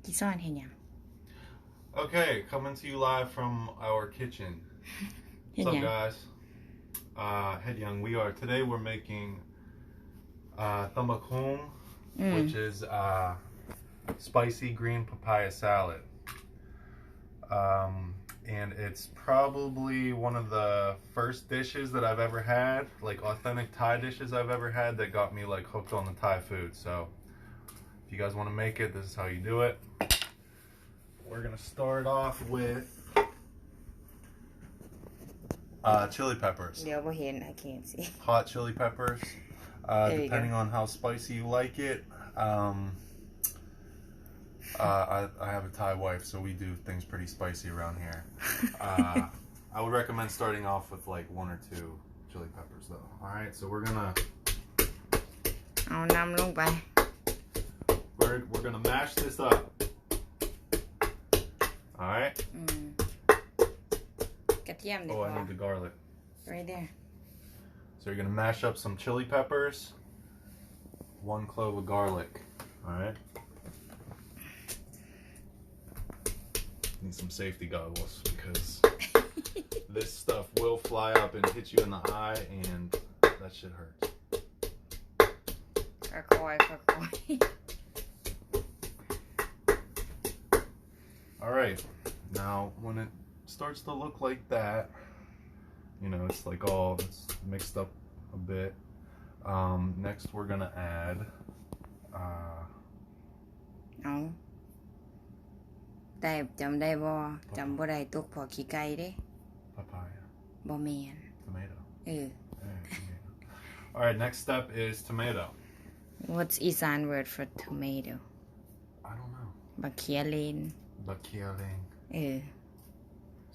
กี่ซ่อนเห็นยัง Okay, coming to you live from our kitchen. What's up, guys? Head Young, today we're making tamakum, which is spicy green papaya salad. And it's probably one of the first dishes that I've ever had, like authentic Thai dishes I've ever had that got me like hooked on the Thai food. So if you guys want to make it, this is how you do it. We're gonna start off with chili peppers. เดี๋ยวบ่เห็น I can't see. Hot chili peppers, depending on how spicy you like it. I have a Thai wife, so we do things pretty spicy around here. I would recommend starting off with like 1 or 2 chili peppers, though. All right, so we're gonna. เอาน้ำลงไป We're gonna mash this up. All right. กระเทียมเดี๋ยว Oh, I need the garlic. right there. So you're gonna mash up some chili peppers, 1 clove of garlic. All right. Need some safety goggles because this stuff will fly up and hit you in the eye, and that shit hurts. ค่อยๆ All right. Now, when it starts to look like that, you know, it's like it's mixed up a bit. Next, we're gonna add. เอาได้จำได้บ่จำบ่ได้ตกพอขี้ไก่เด้ Papaya. บ่แม่น Tomato. เออ All right. Next step is tomato. What's Isan word for tomato I don't know. บักเขียเลน Bakialing. เออ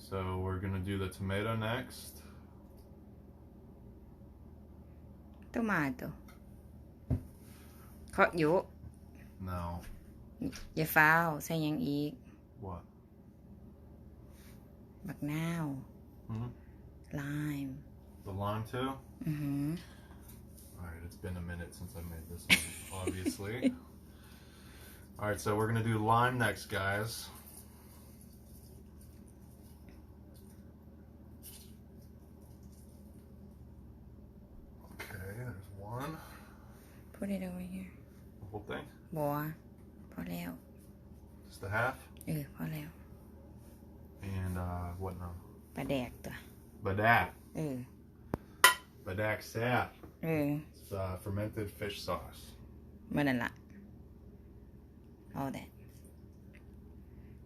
So we're gonna do the tomato next. โตมาโตเขาอยู่ No. อย่าฟ้าวใส่หยังอีก What? บักนาว lime The lime too? All right, it's been a minute since I made this one, obviously. All right, so we're gonna do lime next, guys. Okay, there's 1. Put it over here The whole thing? บัวพอแล้ว Just a half? พอแล้ว And what now? ปลาแดกตัว Badak. เออ Badak sap. เออ It's fermented fish sauce. มันนั่นล่ะ all that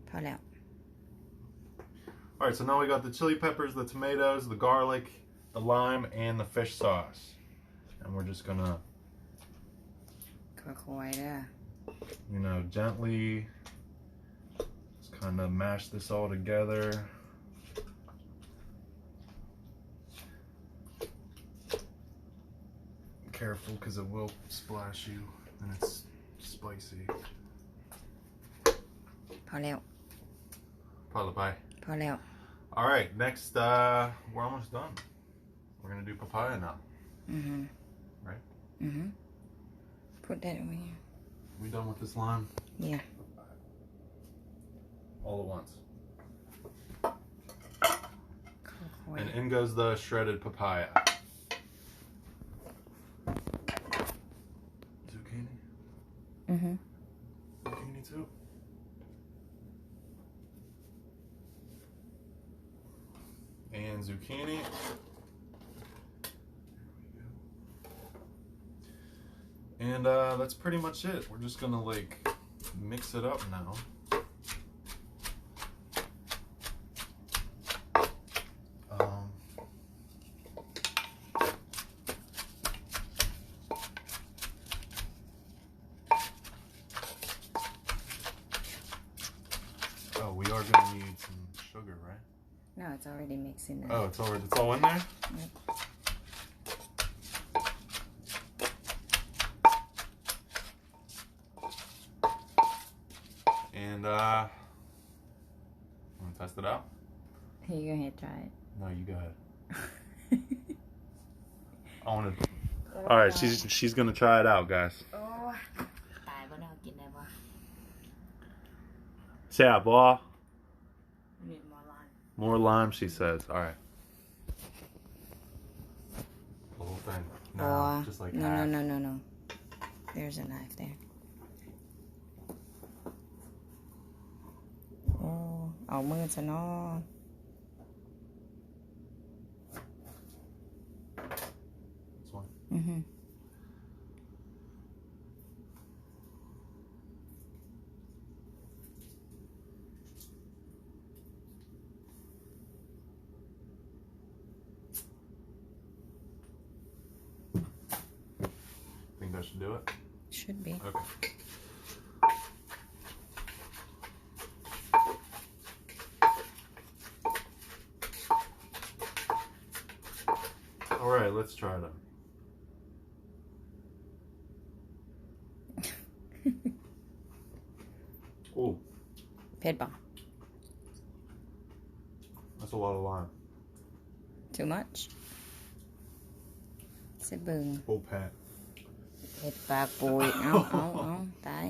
พอแล้ว All right, so now we got the chili peppers, the tomatoes, the garlic, the lime, and the fish sauce. And we're just gonna, ค่อยๆเด้อ gently just kind of mash this all together. Careful, because it will splash you, and it's spicy. พอแล้ว Papaya. พอแล้ว All right, next, we're almost done. We're gonna do papaya now. Right? Put that over here. We done with this lime? Yeah. All at once. ค่อย And in goes the shredded papaya. Zucchini? Zucchini too? And zucchini. And that's pretty much it. We're just gonna like mix it up now. Oh, we are gonna need some sugar, right? No, it's already mixed in there. Oh, it's all in there? Yep. And wanna test it out? Here, you go ahead, try it. No, you go ahead. I wanna. All right, she's gonna try it out, guys. โอ้ตายบ่ได้กินได้บ่ Sabo. You need more lime. More lime, she says. All right. The whole thing. No, Or, just like no, half. no. There's a knife there. Oh, เอามือซะเนาะ This one. Think that should do it? Should be. Okay. All right, let's try them. Ooh, เผ็ดป่ะ that's a lot of lime. Too much เสเบิง Oh, Pat. เผ็ดปากปุยเอาตาย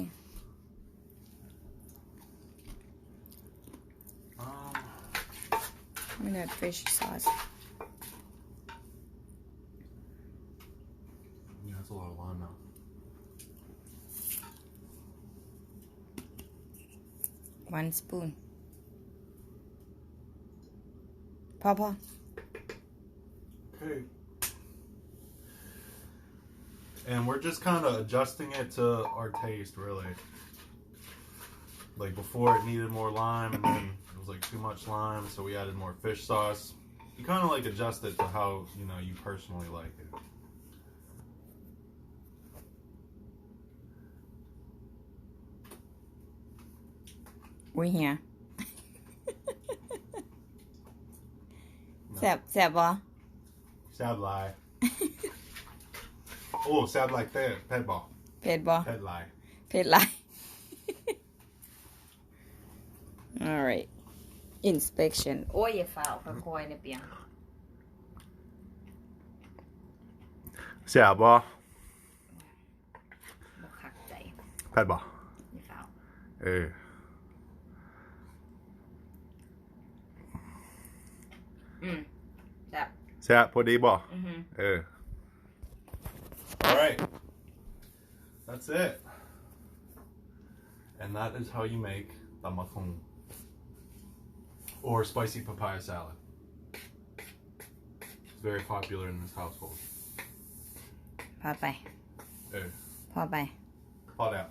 I'm gonna have fish sauce. Yeah, that's a lot of lime now. One spoon. พอ Okay. And we're just kind of adjusting it to our taste, really. Like before, it needed more lime, and then it was like too much lime, so we added more fish sauce. You kind of like adjust it to how you personally like it. We here. แสบบ่ Sad lie. Oh, sad like that. Pet ball. เผ็ดบ่ Pet lie. เผ็ดหลาย alright inspection โอ้ยอย่าฝ่าวค่อยๆเนี่ยเปียง Sad ball. บ่คักใจ Pet ball. อย่าฝ่าว Hey. แซ่บ Sad podi ball. Hey. All right. That's it. And that is how you make tamakong or spicy papaya salad. It's very popular in this household. พอไป Hey. พอไป Pot out.